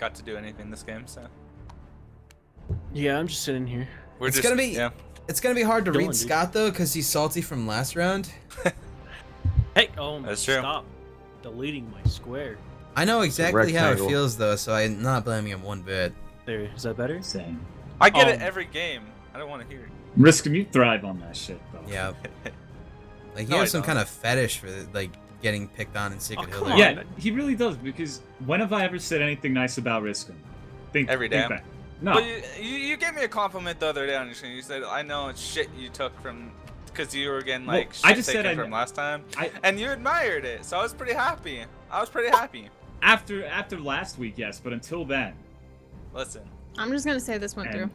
got to do anything this game, so. Yeah, I'm just sitting here. It's gonna be hard to read Scott though, because he's salty from last round. Hey, That's true. Stop deleting my square. I know exactly how it feels though, so I'm not blaming him one bit. There, is that better? Same. I get it every game. I don't want to hear it. Risk him, you thrive on that shit, though. Yeah. Like you have some kind of fetish for like getting picked on in Secret Hill. Yeah, he really does, because when have I ever said anything nice about Riskum? Every day. No. But you gave me a compliment the other day on your stream. You said, I know it's shit you took from, because you were getting like shit taken from last time. And you admired it, so I was pretty happy. After last week, yes, but until then. Listen. I'm just gonna say this went through.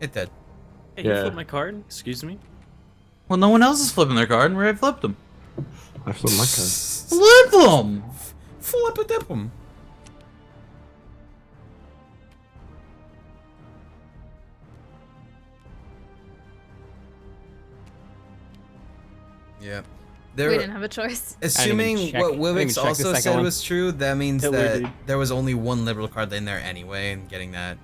It did. Hey, you flipped my card? Excuse me? Well, no one else is flipping their card, and I flipped them. I flipped my card. Flip them! Flip a dip them. Yeah. We didn't have a choice. Assuming what Wivix also said was true, that means that there was only one liberal card in there anyway, and getting that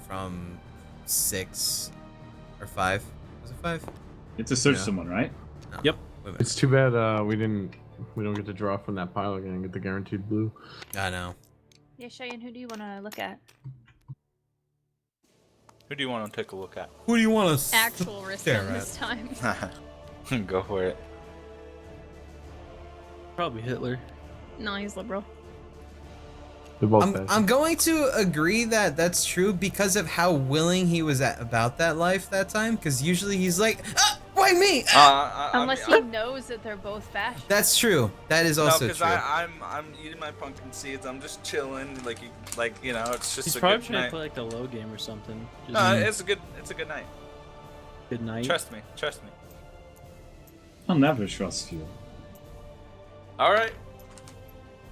from 6 or 5. Was it 5? It's a search someone, right? No. Yep. It's too bad we don't get to draw from that pile again and get the guaranteed blue. I know. Yeah, Cheyenne, who do you want to look at? Who do you want to take a look at? Who do you want to Actual risk this time. Go for it. Probably Hitler. No, he's liberal. I'm going to agree that that's true because of how willing he was about that life that time. Because usually he's like, why me? Unless he knows that they're both fascists. That's true. That is also true. true. I'm eating my pumpkin seeds. I'm just chilling. Like you know, it's just He's a probably good trying night. to play like the low game or something. It's a good night. Good night. Trust me. I'll never trust you. All right.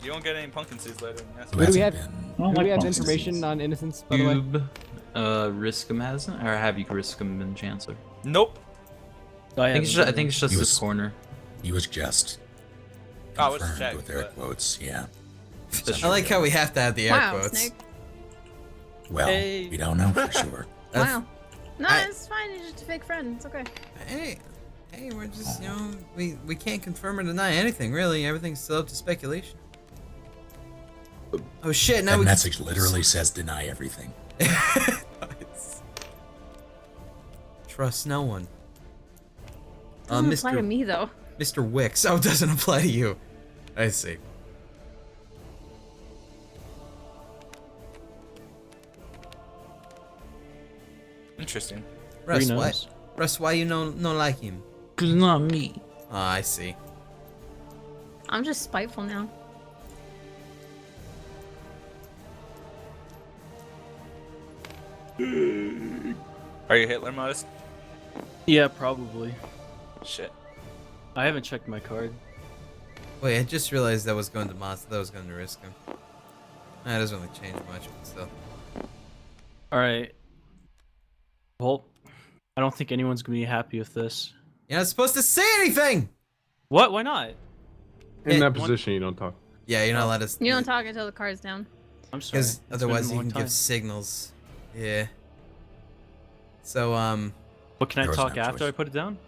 You won't get any pumpkin seeds later. Do we have information on Innocence, by the way? Riskum hasn't, or have you Riskum been Chancellor? Nope. I think it's just this corner. He was just confirmed with air quotes, yeah. I like how we have to have the air quotes. Snake. Well, we don't know for sure. Wow. No, it's fine. He's just a fake friend. It's okay. Hey, we're just, you know, we can't confirm or deny anything, really. Everything's still up to speculation. Oh shit, now that message literally says deny everything. Nice. Trust no one. Doesn't apply to me, though. Mr. Wicks. Oh, it doesn't apply to you. I see. Interesting. Russ, why you no like him? Cause not me. Oh, I see. I'm just spiteful now. Are you Hitler modest? Yeah, probably. Shit. I haven't checked my card. Wait, I just realized that was going to Moss. That was going to risk him. That doesn't really change much, but still. Alright. Well, I don't think anyone's gonna be happy with this. You're not supposed to say anything! What? Why not? In that position, you don't talk. Yeah, you're not allowed to. You don't talk until the card's down. I'm sorry. Because otherwise you can give signals. Yeah. So, But can I talk after I put it down?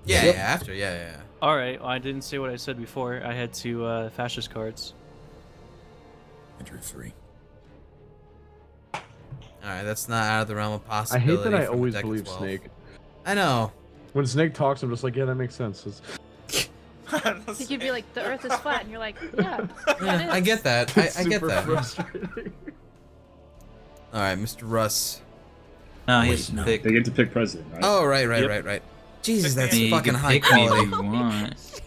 Yeah, yeah, after, yeah. Alright, well, I didn't say what I said before. I had two fascist cards. I drew 3. Alright, that's not out of the realm of possibility. I hate that I always believe Snake. I know. When Snake talks, I'm just like, yeah, that makes sense. I think you'd be like, the Earth is flat, and you're like, yeah. I get that. I get that. Frustrating. Alright, Mr. Russ. No, he has to pick. They get to pick president, right? Oh, right. Jesus, that's You fucking can high pick me if quality. you want.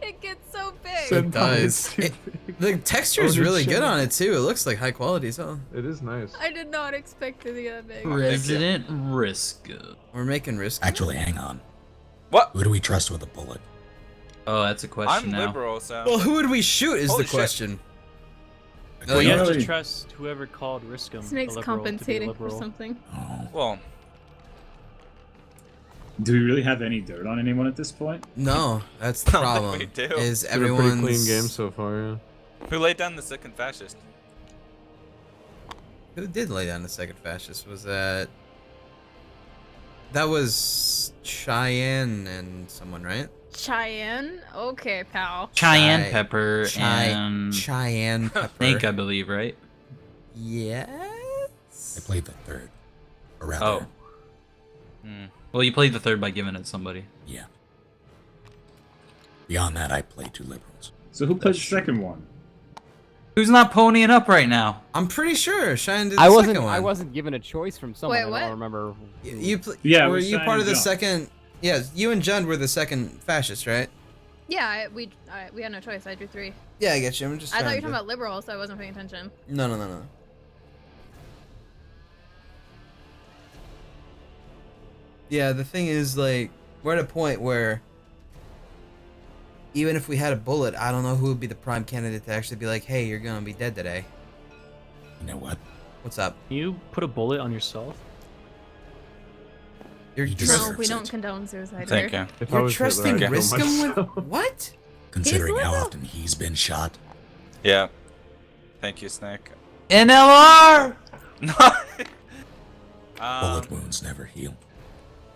It gets so big. It does. The texture is really good on it too. It looks like high quality as well. It is nice. I did not expect it to get that big. President Risk. We're making risk. Actually, hang on. What? Who do we trust with a bullet? Oh, that's a question I'm now. liberal, so. Well, who would we shoot is Holy the question. Well, you have to Really? trust whoever called Riskum Snake's a liberal to be a compensating for liberal. something. Oh. Well, Do we really have any dirt on anyone at this point? No, that's the I don't think problem. we do. Is It's been a pretty everyone's clean game so far, yeah. who laid down the second fascist? Who did lay down the second fascist? Was that was Cheyenne and someone, right? Cheyenne? Okay, pal. Cheyenne Pepper and Cheyenne Pepper. Snake, I believe, right? Yes. I played the third. Or rather, Oh. Well, you played the third by giving it to somebody. yeah. Beyond that, I played two liberals. So who played the second one? Who's not ponying up right now? I'm pretty sure Cheyenne did the second one. I wasn't given a choice from someone. Wait, I what? don't remember. Were you part of the second? Yeah, you and Jund were the second fascist, right? Yeah, we had no choice. I drew 3. Yeah, I get you. I'm just. I thought you were talking about liberals, so I wasn't paying attention. No. Yeah, the thing is, like, we're at a point where even if we had a bullet, I don't know who would be the prime candidate to actually be like, hey, you're gonna be dead today. You know what? What's up? Can you put a bullet on yourself? You're No, we don't condone suicide Thank here. you. You're trusting Riskum with what? Considering He's how liberal. often he's been shot. Yeah. Thank you, Snake. NLR! Bullet wounds never heal.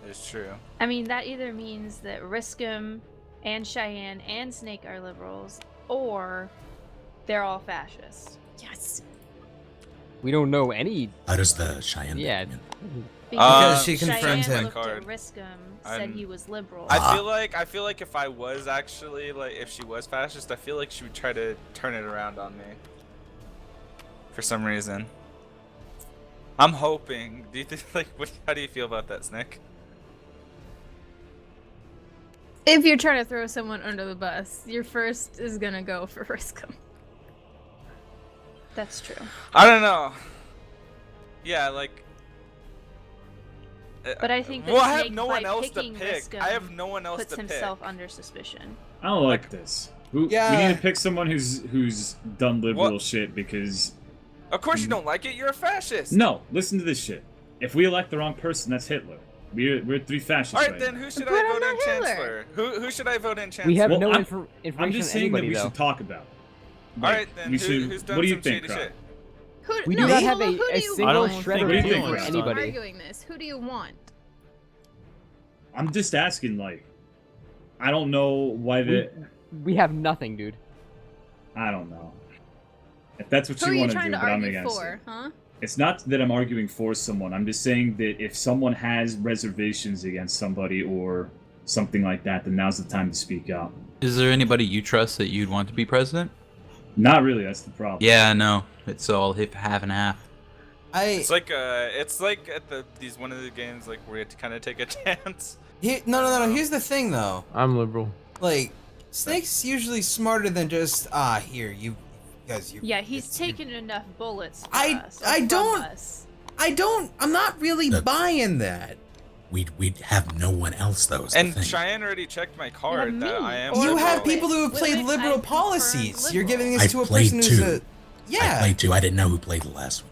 It's true. I mean, that either means that Riskum and Cheyenne and Snake are liberals, or they're all fascists. Yes. We don't know any. How does the Cheyenne Yeah. come in? Because she confirmed Cheyenne him. looked at Riskum, said he was liberal. I feel like if I was actually if she was fascist, I feel like she would try to turn it around on me. For some reason. I'm hoping. Do you think how do you feel about that, Snick? If you're trying to throw someone under the bus, your first is gonna go for Riskum. That's true. I don't know. Yeah, But I think that well, I Snake, have no one by else to picking pick. Riskum, I have no one else puts to pick. himself under suspicion. I don't like this. We need to pick someone who's done liberal shit because. Of course you don't like it. You're a fascist. No, listen to this shit. If we elect the wrong person, that's Hitler. We're 3 fascists. All right, right then now. who should But I I'm vote in not Hitler. chancellor? Who should I vote in chancellor? We have Well, no I'm information I'm just on saying anybody, that we though. should talk about. All Like, right, then we should, who's done what do you some think, shady Crow? shit? We do not have who a do you single want? shred of Who do you feeling want? for Stop anybody. arguing this. Who do you want? I'm just asking, I don't know why We have nothing, dude. I don't know. If that's what Who are you you want to trying do, to but I'm argue against for, it. huh? It's not that I'm arguing for someone. I'm just saying that if someone has reservations against somebody or something like that, then now's the time to speak out. Is there anybody you trust that you'd want to be president? Not really. That's the problem. Yeah, no. It's all half and half. It's like at these one of the games where you have to kind of take a chance. No. Here's the thing, though. I'm liberal. Snake's usually smarter than just here you guys. Yeah, he's taken enough bullets. For I us, or from don't. us. I'm not really buying that. We'd have no one else though. And Cheyenne already checked my card that I am. You liberal. have people who have played Wait, liberal I've policies. confirmed You're giving this I to a played person who's two. I played 2. I didn't know who played the last one.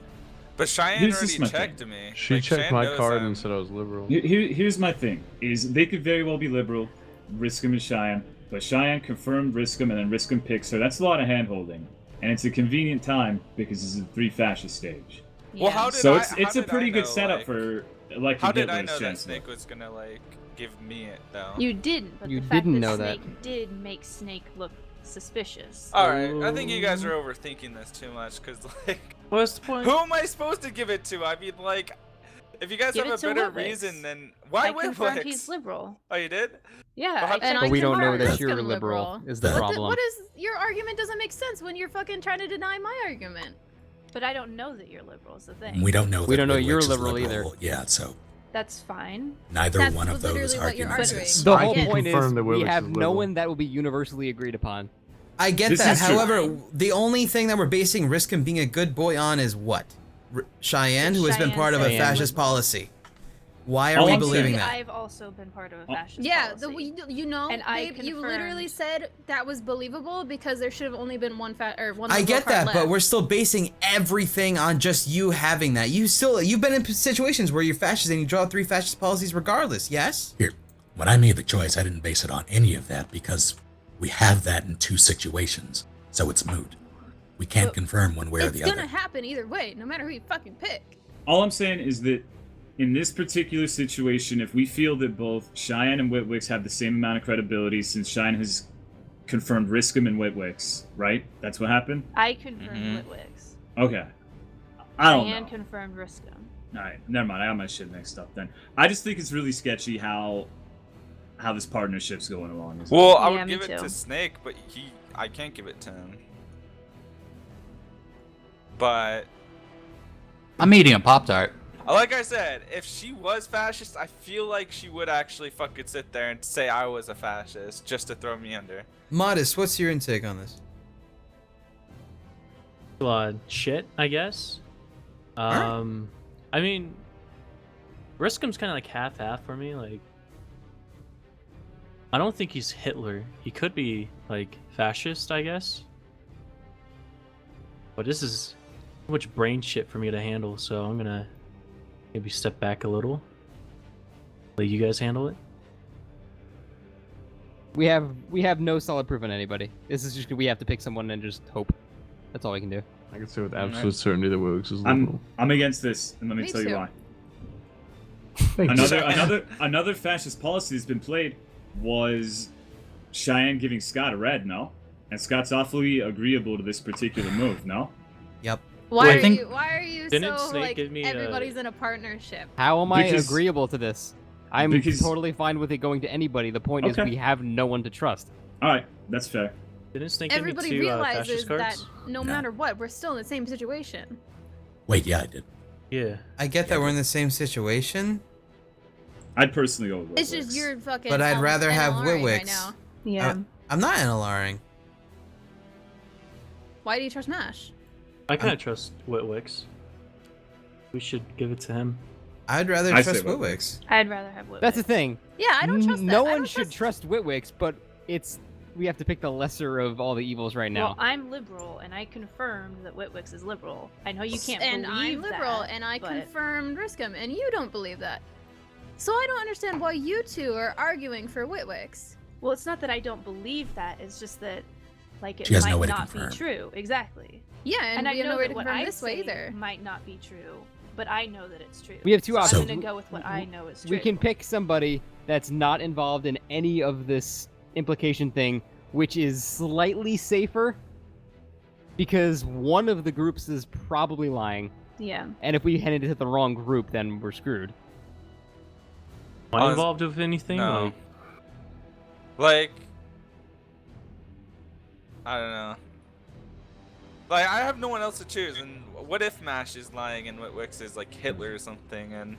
But Cheyenne Here's just already my checked thing. me. She checked Cheyenne my knows card I'm- and said I was liberal. Here's my thing: is they could very well be liberal, Riskum and Cheyenne, but Cheyenne confirmed Riskum, and then Riskum picks her. That's a lot of hand-holding, and it's a convenient time because it's a 3 fascist stage. Well, how did So I, it's how a did pretty I good know, setup for How did I Hitler's know that chancellor. Snake was gonna give me it though? You didn't, but You the fact didn't that know that. Snake did make Snake look suspicious. All right, I think you guys are overthinking this too much because What's the point? who am I supposed to give it to? I mean, if you guys Give have it a to better Whitwix. reason, then why I confirmed Whitwix? he's liberal. Oh, you did? Yeah, Well, and But I we don't know confirmed that you're Riskum liberal, is the problem. What is your argument? Doesn't make sense when you're fucking trying to deny my argument. But I don't know that you're liberal. Is the thing. We don't know. We that don't know Whitwix you're is liberal either. Yeah, so That's fine. neither That's one of those literally what you're arguments arguing. is. The I whole can point is confirm that we Willis have is no liberal. one that will be universally agreed upon. I get This that. is true. However, the only thing that we're basing Riskum being a good boy on is what? Cheyenne, who has been Cheyenne part of a saying fascist liberal. policy. Why are All we I'm believing saying- that? I've also been part of a fascist Yeah, policy. you know, And I babe, you confirmed- literally said that was believable because there should have only been one I liberal get card that, left. but we're still basing everything on just you having that. You've been in situations where you're fascist and you draw 3 fascist policies regardless. Yes. Here, when I made the choice, I didn't base it on any of that because we have that in 2 situations, so it's moot. We can't confirm one way or It's the other. gonna happen either way, no matter who you fucking pick. All I'm saying is that in this particular situation, if we feel that both Cheyenne and Witwix have the same amount of credibility, since Cheyenne has confirmed Riskum and Witwix, right? That's what happened? I confirmed Witwix. Okay. I don't Cheyenne know. confirmed Riskum. Alright, never mind. I got my shit mixed up then. I just think it's really sketchy how this partnership's going along. Well, I Yeah, would me give it too. to Snake, but I can't give it to him. But I'm eating a Pop-Tart. like I said, if she was fascist, I feel like she would actually fucking sit there and say I was a fascist just to throw me under. Modest, what's your intake on this? Shit, I guess. I mean, Riskum's kind of like half-half for me. Like, I don't think he's Hitler. He could be like fascist, I guess. But this is too much brain shit for me to handle, so I'm gonna maybe step back a little. Let you guys handle it. We have no solid proof on anybody. This is just we have to pick someone and just hope. That's all we can do. I can say with absolute certainty that Witwix is I'm liberal. against this, and let me Me tell you too. why. Thank you. Another fascist policy that's been played was Cheyenne giving Scott a red, no? And Scott's awfully agreeable to this particular move, no? Yep. Why think- are you Didn't so Snake like give me, everybody's in a partnership? How am I Because- agreeable to this? I'm Because- totally fine with it going to anybody. The point is Okay. we have no one to trust. Alright, that's fair. Didn't Snake Everybody give me 2 realizes fascist that cards? no matter what, we're still in the same situation. Wait, yeah, I did. Yeah. I get that we're in the same situation, I'd personally go with It's Witwix. just you're fucking. but I'd rather have NLRing right Witwix. now. Yeah. I'm not NLRing. Why do you trust Mash? I kind of trust Witwix. We should give it to him. I'd rather I say trust Witwix. Witwix. I'd rather have Witwix. That's the thing. Yeah, I don't trust that. No I one don't should trust Witwix, but we have to pick the lesser of all the evils right now. Well, I'm liberal, and I confirmed that Witwix is liberal. I know you can't And believe I'm liberal, that, and I but- confirmed Riskum, and you don't believe that. So I don't understand why you two are arguing for Witwix. Well, it's not that I don't believe that. It's just that, like, it She has might no way to not be confirm. true. Exactly. Yeah, and, I we have know no way that to what confirm I this way say either. might not be true, but I know that it's true. We have 2 So options. I'm gonna go with what I know is true. We can pick somebody that's not involved in any of this implication thing, which is slightly safer, because one of the groups is probably lying, Yeah. and if we head into the wrong group, then we're screwed. Am I Honest- involved with anything? No. Like, Like, I don't know. Like, I have no one else to choose, and what if Mash is lying and Witwix is like Hitler or something, and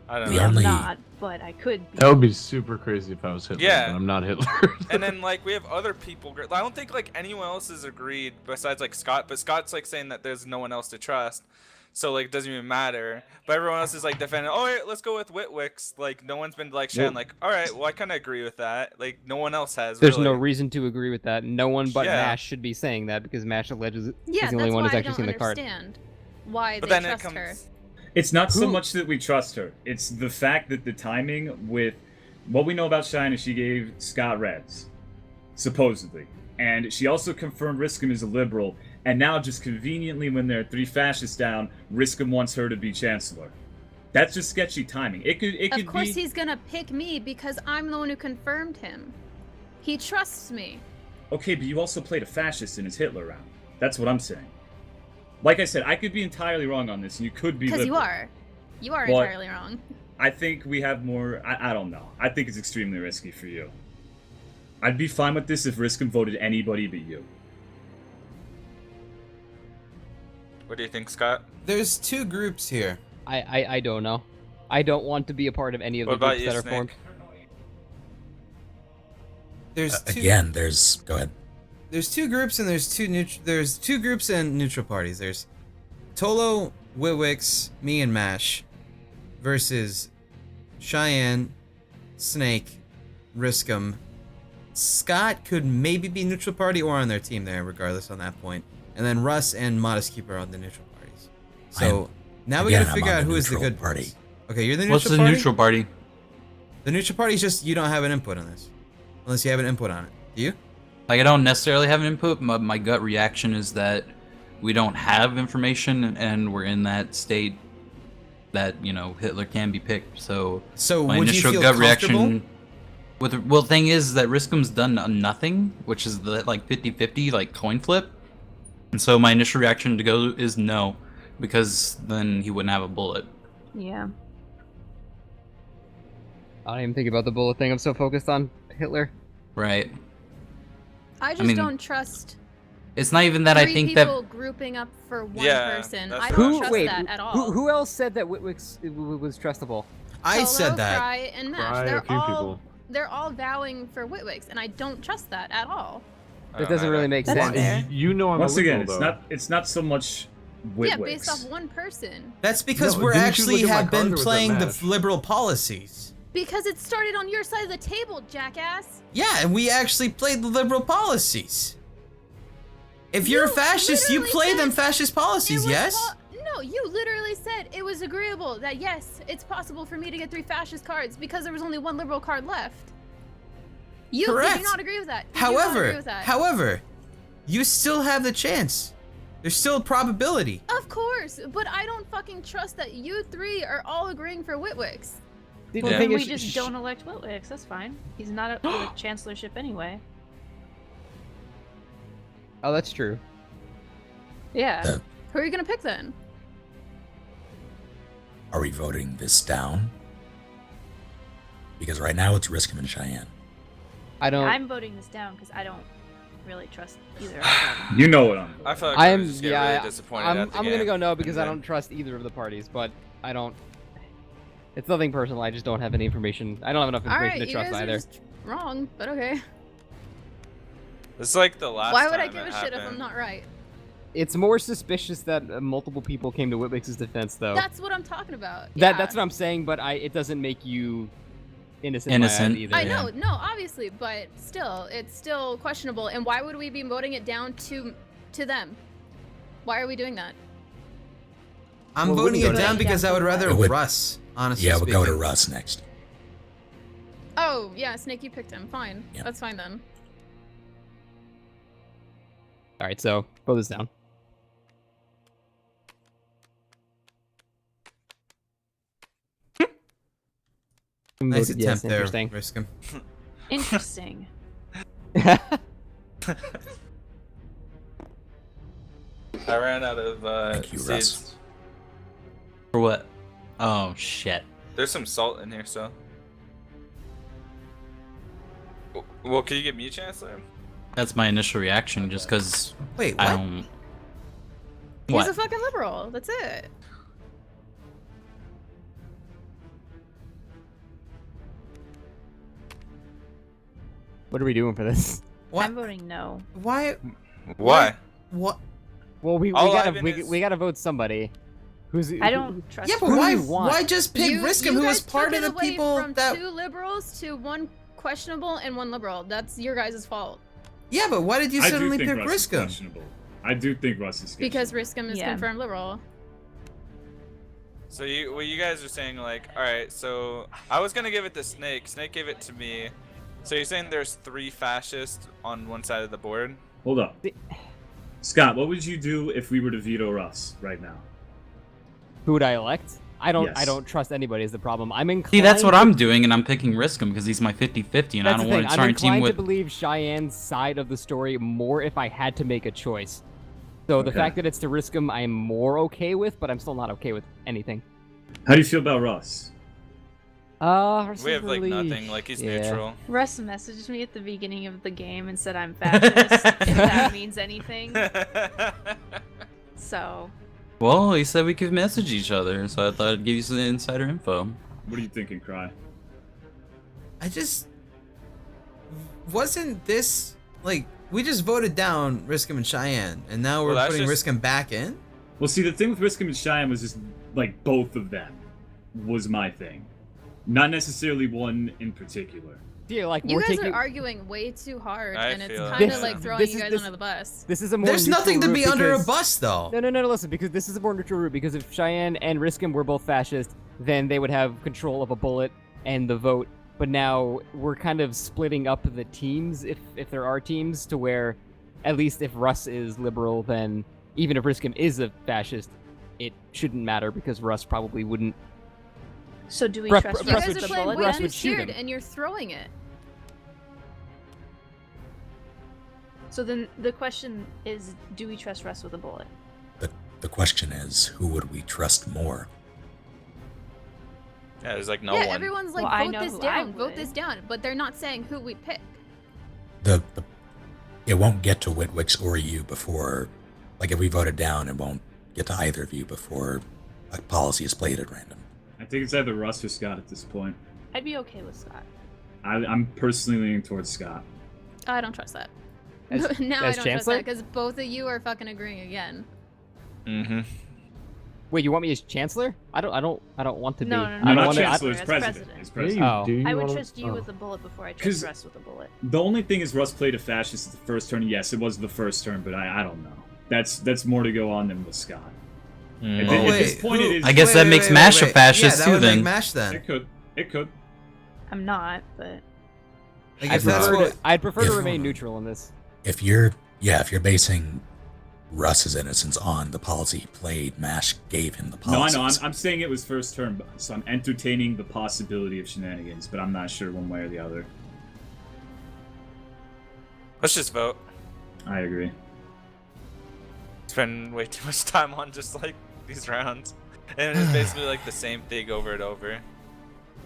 I don't The know. I'm only- not, but I could be. That would be super crazy if I was Hitler. Yeah. But I'm not Hitler. And then like we have other people. I don't think like anyone else has agreed besides like Scott, but Scott's like saying that there's no one else to trust. So like it doesn't even matter. But everyone else is like defending. Oh, wait, let's go with Witwix. Like no one's been like saying like, all right, well I kind of agree with that. Like no one else has. There's really. no reason to agree with that. No one but Yeah. Mash should be saying that, because Mash alleges Yeah, is the only that's one why who's I actually don't seen the card. understand why But they then it trust comes. her. It's not so Who- much that we trust her. It's the fact that the timing with what we know about Shine is she gave Scott reds, supposedly. And she also confirmed Riskum is a liberal. And now, just conveniently, when there are 3 fascists down, Riskum wants her to be chancellor. That's just sketchy timing. It could Of course be. he's gonna pick me because I'm the one who confirmed him. He trusts me. Okay, but you also played a fascist in his Hitler round. That's what I'm saying. Like I said, I could be entirely wrong on this, and you could be Because you liberal. are. You are What? entirely wrong. I think we have more. I don't know. I think it's extremely risky for you. I'd be fine with this if Riskum voted anybody but you. What do you think, Scott? There's 2 groups here. I don't know. I don't want to be a part of any of the What about groups you, that are Snake? formed. There's two. Again, go ahead. There's 2 groups and there's 2 groups and neutral parties. There's Tolo, Witwix, me and Mash versus Cheyenne, Snake, Riskum. Scott could maybe be neutral party or on their team there, regardless on that point. And then Russ and Modest Keeper on the neutral parties. So now we Again, gotta I'm figure on out the who is the neutral good party. ones. Okay, you're the neutral What's the party? neutral party? The neutral party is just you don't have an input on this. Unless you have an input on it. Do you? Like, I don't necessarily have an input. My gut reaction is that we don't have information, and we're in that state that, you know, Hitler can be picked. So my would you initial feel gut comfortable? reaction. Well, the thing is that Riskom's done nothing, which is the like 50-50 like coin flip. And so my initial reaction to go is no, because then he wouldn't have a bullet. Yeah. I don't even think about the bullet thing. I'm so focused on Hitler. Right. I just don't trust. It's not even that I think that people grouping up for one person. that's I what don't I'm trust Wait, that at all. who else said that Witwick's was trustable? I said that. Cry, and Mash. Cry, a few people. They're all vowing for Witwick's, and I don't trust that at all. That doesn't really make That's sense. fair. You know I'm Once a again, liberal, though. it's not so much Witwicks. Yeah, based off one person. That's because No, we're didn't you actually look at my have card, been or was that playing the Mash? liberal policies. Because it started on your side of the table, jackass. Yeah, and we actually played the liberal policies. If you're a You fascist, you literally play them said fascist policies, yes? No, you literally said it was agreeable that yes, it's possible for me to get 3 fascist cards because there was only 1 liberal card left. You Correct. do not agree with that. You do not agree with that. However, you still have the chance. There's still a probability. Of course, but I don't fucking trust that you 3 are all agreeing for Witwick's. The Well, thing then we is, just don't elect Witwicks. That's fine. He's not up for the chancellorship anyway. Oh, that's true. Yeah. Who are you gonna pick then? Are we voting this down? Because right now it's Riskham and Cheyenne. I don't. I'm voting this down because I don't really trust either of them. You know what I'm. I feel like I I am. just get Yeah, really disappointed I'm at the gonna game, go no because and I then- don't trust either of the parties. But I don't. It's nothing personal. I just don't have any information. I don't have enough All information right, to you trust guys are either. just wrong, but okay. It's like the last Why would I time give it a shit if I'm happened. not right? It's more suspicious that multiple people came to Witwick's defense, though. That's what I'm talking about. That's what I'm saying. But it doesn't make you innocent. in my eyes Innocent. either. I know, no, obviously, but still, it's still questionable. And why would we be voting it down to them? Why are we doing that? I'm Well, voting we can it go to- down because I would rather It would- Russ, honestly Yeah, we'll go to speaking. Russ next. Oh, yeah, Snake, you picked him. Fine. Yeah. That's fine then. All right, so vote this down. Nice Voted attempt yes, there, interesting. Riskham. Interesting. I ran out of Thank you, seeds. Russ. For what? Oh shit. There's some salt in here, so. Well, can you give me a chance there? That's my initial reaction, just because Wait, I what? don't. He's What? a fucking liberal. That's it. What are we doing for this? What? I'm voting no. Why? Why? What? Well, we All gotta Ivan we, is- we gotta vote somebody. Who's I don't trust. Yeah, but Who do why? you want? Why just pick Riskham, who was guys part took of it the away people from that? 2 liberals to 1 questionable and 1 liberal. That's your guys' fault. Yeah, but why did you I do suddenly think pick Russ is Riskham? questionable. I do think Russ is Because questionable. Riskham is Yeah. confirmed liberal. So you guys are saying like, all right. So I was gonna give it to Snake. Snake gave it to me. So you're saying there's 3 fascists on one side of the board? Hold up. Scott, what would you do if we were to veto Russ right now? Who would I elect? I don't. I Yes. don't trust anybody. Is the problem? I'm inclined. See, that's what to- I'm doing, and I'm picking Riskham because he's my 50-50, and I That's don't the want thing. to I'm start a team inclined to with. believe Cheyenne's side of the story more if I had to make a choice. So the Okay. fact that it's to Riskham, I'm more okay with, but I'm still not okay with anything. How do you feel about Russ? We have like nothing. Like he's neutral. Russ messaged me at the beginning of the game and said I'm fascist. if that means anything. So. Well, he said we could message each other, so I thought I'd give you some insider info. What are you thinking, Cry? I just wasn't this like we just voted down Riskham and Cheyenne, and now we're Well, that's putting just- Riskham back in. Well, see, the thing with Riskham and Cheyenne was just like both of them was my thing, not necessarily one in particular. Yeah, like You we're guys taking. are arguing way too hard, I and it's feel kind of This- like throwing this you is- guys this- under the bus. This is a more. There's neutral nothing to route be under a because- bus, though. No, listen, because this is a more neutral route, because if Cheyenne and Riskham were both fascist, then they would have control of a bullet and the vote but now we're kind of splitting up the teams, if there are teams, to where at least if Russ is liberal, then even if Riskum is a fascist, it shouldn't matter because Russ probably wouldn't. So do we Russ- trust Russ You Russ guys with are the playing bullet? way Russ too would shoot scared, him. and you're throwing it. So then the question is, do we trust Russ with a bullet? The question is, who would we trust more? Yeah, there's like no yeah, one. everyone's like, Well, I vote know this who I down, vote would. this down, but they're not saying who we pick. It won't get to Witwix or you before, like if we vote it down, it won't get to either of you before a policy is played at random. I think it's either Russ or Scott at this point. I'd be okay with Scott. I'm personally leaning towards Scott. I don't trust that. As- now as I don't Chancellor? trust that because both of you are fucking agreeing again. Mm-hmm. Wait, you want me as chancellor? I don't want to be. No, I no, I'm no. don't not wanna- chancellor, as it's president. president. It's Yeah, president. you Oh. do. I You would wanna- trust you oh. with a bullet before I 'Cause- trust Russ with a bullet. The only thing is Russ played a fascist the first turn. Yes, it was the first turn, but I don't know. That's more to go on than with Scott. Mm. At, Oh, at this wait, point, who- it is. I guess that makes Mash a fascist yeah, that too, would then. Make Mash then. It could. I'm not, but Like, I'd if that's prefer, what, I'd prefer to Yeah. remain neutral in this. If you're basing Russ's innocence on the policy he played, Mash gave him the No, I policies. know. I'm saying it was first turn, so I'm entertaining the possibility of shenanigans, but I'm not sure one way or the other. Let's just vote. I agree. Spend way too much time on just like these rounds, and it's basically like the same thing over and over.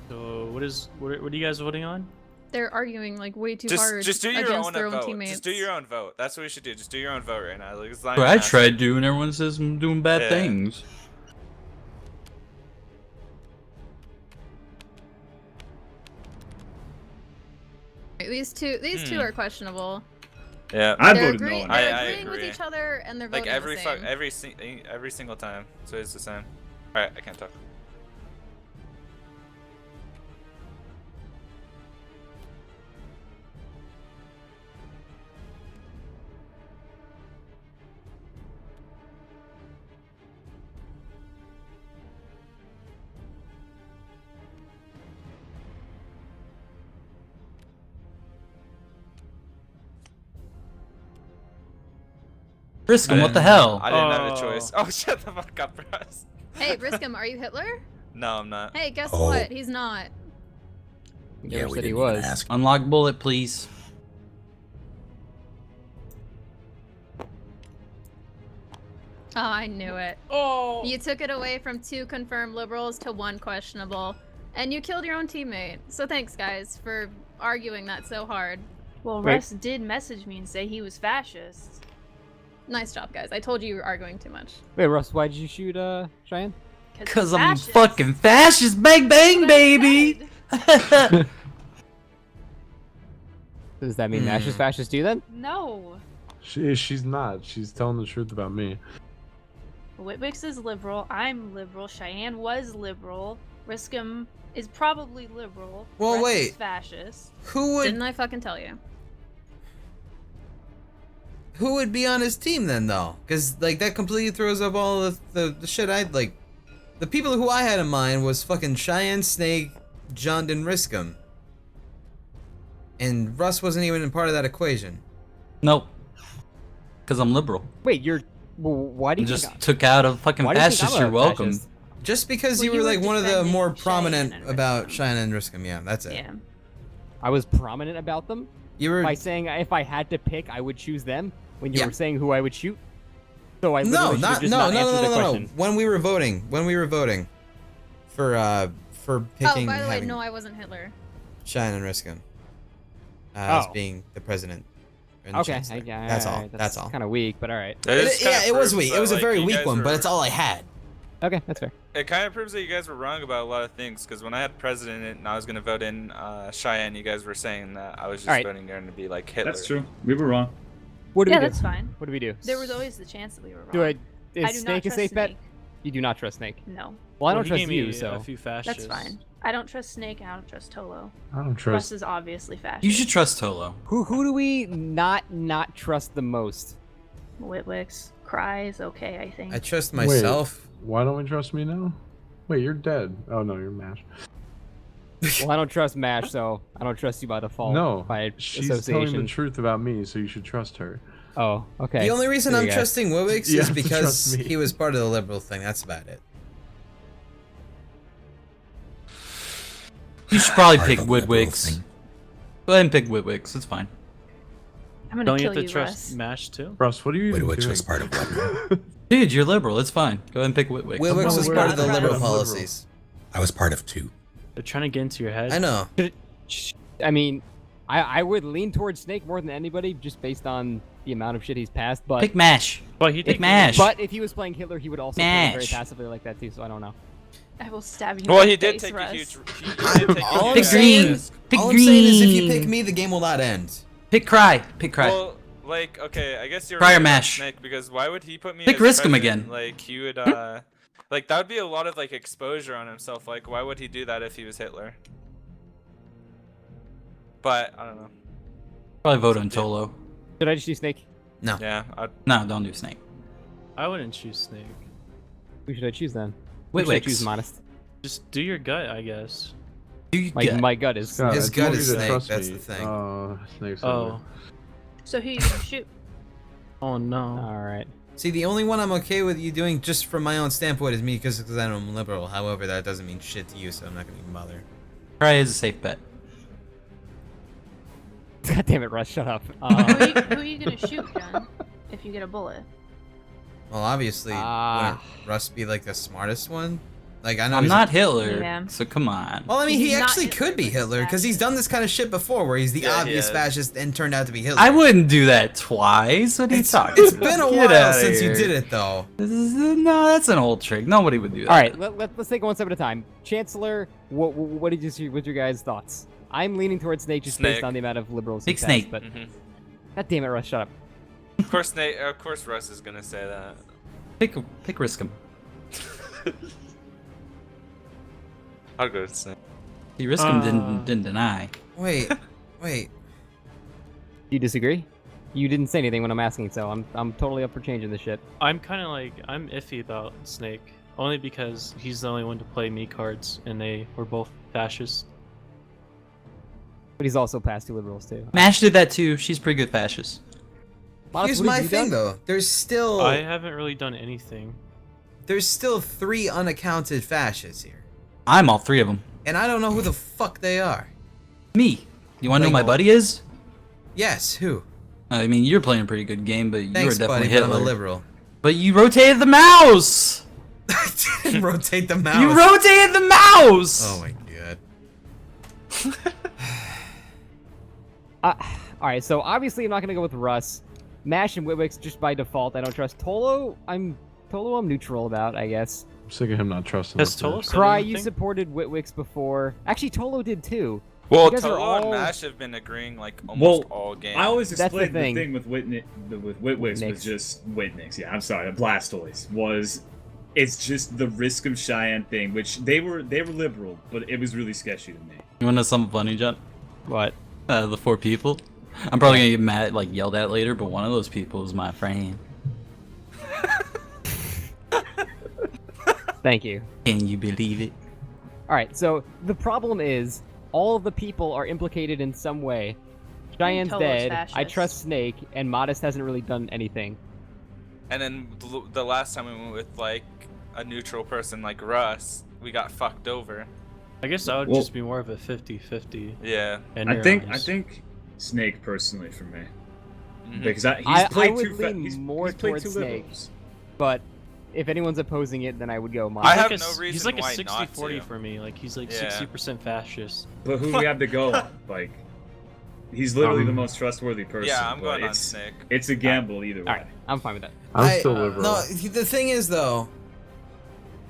So what are you guys voting on? They're arguing like way too Just hard do your against own their own vote. teammates. Just do your own vote. That's what we should do. Just do your own vote right now. Like, it's not But even I asking. tried to, and everyone says I'm doing bad Yeah. things. These two are questionable. Yeah. I They're voted no on they're that. I agreeing with agree. each other and they're Like voting the same. every single time. So it's the same. All right, I can't talk. Riskum, what the didn't- hell? I didn't have a Oh. choice. Oh, shut the fuck up, Russ. Hey, Briscom, are you Hitler? No, I'm not. Hey, guess Oh. what? He's not. You Yeah, never we said he didn't even was. ask. Unlock bullet, please. Oh, I knew it. Oh. You took it away from 2 confirmed liberals to 1 questionable, and you killed your own teammate. So thanks, guys, for arguing that so hard. well, Wait. Russ did message me and say he was fascist. Nice job, guys. I told you you were arguing too much. Wait, Russ, why did you shoot Cheyenne? Cause I'm fascist. fucking fascist, bang bang, That's what I baby. said. Does that mean Mash is fascist too then? No. She's not. She's telling the truth about me. Whitwix is liberal. I'm liberal. Cheyenne was liberal. Riskum is probably liberal. Well, Russ wait. is fascist. who would Didn't I fucking tell you? who would be on his team then though? Because like that completely throws up all the shit I'd like. The people who I had in mind was fucking Cheyenne, Snake, John, and Riskum. And Russ wasn't even a part of that equation. Nope. Cause I'm liberal. Wait, why do you Just think took out a fucking why do you think fascist. I'm a You're welcome. fascist? Just because Well, you you were were like one of the defending more Cheyenne prominent and about Riskum. Cheyenne and Riskum, yeah, that's it. Yeah. I was prominent about them You were by saying if I had to pick, I would choose them. When you Yeah. were saying who I would shoot, so I no, literally should've not just no, not no, answered no, the no, no, no. question. When we were voting for picking Oh, by the way, having no, I wasn't Hitler. Cheyenne and Riskum as Oh. being the president. And the Okay, chancellor. yeah, That's all. alright, That's all. Kind of weak, but all right. That is kinda Yeah, it was proves weak. that, It was a like, very you weak guys one, but were- it's all I had. Okay, that's fair. It kind of proves that you guys were wrong about a lot of things. Because when I had president and I was gonna vote in Cheyenne, you guys were saying that I was just Alright. voting there to be like Hitler. That's true. We were wrong. What do Yeah, we do? that's fine. What do we do? There was always the chance that we were wrong. Do I? I Is do not Snake a trust safe bet? Snake. You do not trust Snake. No, Well, I don't he trust gave me you, so a few fascists. that's fine. I don't trust Snake. I don't trust Tolo. I don't Russ trust. is obviously fascist. You should trust Tolo. who do we not trust the most? Whitwix. Cry is okay, I think. I trust myself. Why don't we trust me now? Wait, you're dead. Oh no, you're Mash. Well, I don't trust Mash, so I don't trust you by default. No, by she's telling association. the truth about me, so you should trust her. Oh, okay. The only reason There I'm you go. trusting Wowix You is have to because trust me. he was part of the liberal thing. That's about it. You should probably Part pick of the liberal Woodwix. thing. Go ahead and pick Woodwix. It's fine. I'm gonna Don't you kill have to you, trust Russ. Mash too? Russ, what are you even Which doing? was part of what? Dude, you're liberal. It's fine. Go ahead and pick Woodwix. Wowix was we're part not of the trust. liberal I'm liberal. policies. I was part of 2. They're trying to get into your head. I know. I mean, I would lean towards Snake more than anybody, just based on the amount of shit he's passed. But Pick Mash. But he Pick did Mash. but if he was playing Hitler, he would also play very Mash. passively like that too. So I don't know. I will stab you. Well, in the he did face, take Russ. a huge. He did take All a I'm huge saying- risk. Pick All I'm green. saying is, if you pick me, the game will not end. Pick Cry. Pick Cry. Well, like, okay, I guess you're Cry or right about Mash? Snake, because why would he put me Pick as Riskum president? again. Like, he would, like, that would be a lot of, like, exposure on himself. Like, why would he do that if he was Hitler? But, I don't know. Probably vote on Tolo. Should I just do Snake? Yeah, No, don't do Snake. I wouldn't choose Snake. Who should I choose then? Who should I choose Woodwix. Modest? Just do your gut, I guess. Do you My, get? my gut is. God, His if you gut want is me to Snake, trust that's me- the thing. Oh, Snake's Oh. So who you gonna shoot? Oh no. All right. See, the only one I'm okay with you doing, just from my own standpoint, is me, because I'm liberal. However, that doesn't mean shit to you, so I'm not gonna even bother. Cry is a safe bet. God damn it, Russ, shut up. Who are you gonna shoot, John? If you get a bullet. Well, obviously, Ah. wouldn't Russ be like the smartest one? Like, I know I'm he's not Hitler, Yeah. so come on. Well, I mean, he He's not actually Hitler, could be but he's Hitler, because he's done this kind of shit before, where he's the Yeah, he obvious has. fascist and turned out to be Hitler. I wouldn't do that twice. What are you talking It's about? been a Get while outta since you here. did it, though. No, that's an old trick. Nobody would do that. All right, let's take it one step at a time. Chancellor, what did you see? What's your guys' thoughts? I'm leaning towards Snake just based Snake. on the amount of liberals. Pick he's Snake. passed, but Mhm. God damn it, Russ, shut up. Of course, Snake. Of course, Russ is gonna say that. Pick Riskum. I'll go with Snake. See, Riskum didn't deny. Wait, wait. You disagree? You didn't say anything when I'm asking, so I'm totally up for changing this shit. I'm kind of like I'm iffy about Snake, only because he's the only one to play me cards, and they were both fascist. But he's also passed two liberals too. Mash did that too. She's pretty good fascist. Modest, Here's what my have you thing, done? though. There's still I haven't really done anything. there's still 3 unaccounted fascists here, I'm all 3 of them. and I don't know who the fuck they are. Me. You want to know who my Like- buddy is? Yes, who? I mean, you're playing a pretty good game, but you Thanks, were definitely buddy, but I'm Hitler. a liberal. But you rotated the mouse. I didn't rotate the mouse. You rotated the mouse. Oh my god. All right, so obviously I'm not gonna go with Russ. Mash and Witwix just by default. I don't trust Tolo. I'm neutral about, I guess. I'm sick of him not trusting Has us. Tolo said Cry, you anything? supported Witwix before. Actually, Tolo did too. Well, You guys are Tolo and all- Mash have been agreeing like almost all game. I always That's the explained the thing. thing with Witwix Nix. was just Witnix. Yeah, I'm sorry, the Blastoise was. It's just the risk of Cheyenne thing, which they were liberal, but it was really sketchy to me. You want to know something funny, John? What? The 4 people. I'm probably gonna get mad, like yelled at later, but one of those people is my friend. Thank you. Can you believe it? All right, so the problem is all of the people are implicated in some way. Cheyenne's Tolo's dead. I fascist. trust Snake, and Modest hasn't really done anything. And then the last time we went with like a neutral person like Russ, we got fucked over. I guess that would Well- just be more of a 50-50. Yeah. in I your think eyes. Snake personally for me Mhm. because he's I played would two. lean more he's played towards two Snake. liberals. But if anyone's opposing it, then I would go I Modest. have Like no reason He's like a why not 60-40 to. for me. Like he's like Yeah. 60% fascist. But who we have to go on? Like, he's literally the Um, most trustworthy person. Yeah, I'm but going on it's, Snake. It's a gamble either way. All right, I'm fine with that. I'm still liberal. No, the thing is though,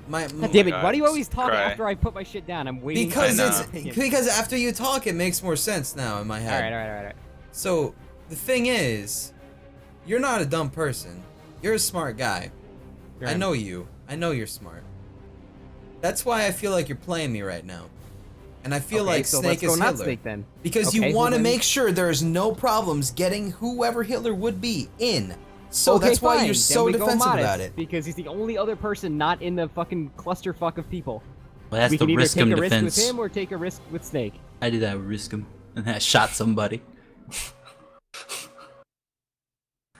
my God damn it! God, Why do you always talk Cry. after I put my shit down? I'm waiting. because I it's know. Opinion. because after you talk, it makes more sense now in my All head. right, all right. So the thing is, you're not a dumb person. You're a smart guy. Sure I am. know you. I know you're smart. That's why I feel like you're playing me right now. And I feel Okay, like so Snake let's go is not Hitler. Snake then. Because Okay, you well want to then- make sure there's no problems getting whoever Hitler would be in. So Okay, that's why fine. you're Then so we go defensive Modest, about it. Because he's the only other person not in the fucking clusterfuck of people. Well, that's we the can either take Riskum a risk defense. with him or take a risk with Snake. I did that with Riskum, and I shot somebody.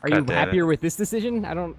Are you God damn it. happier with this decision? I don't.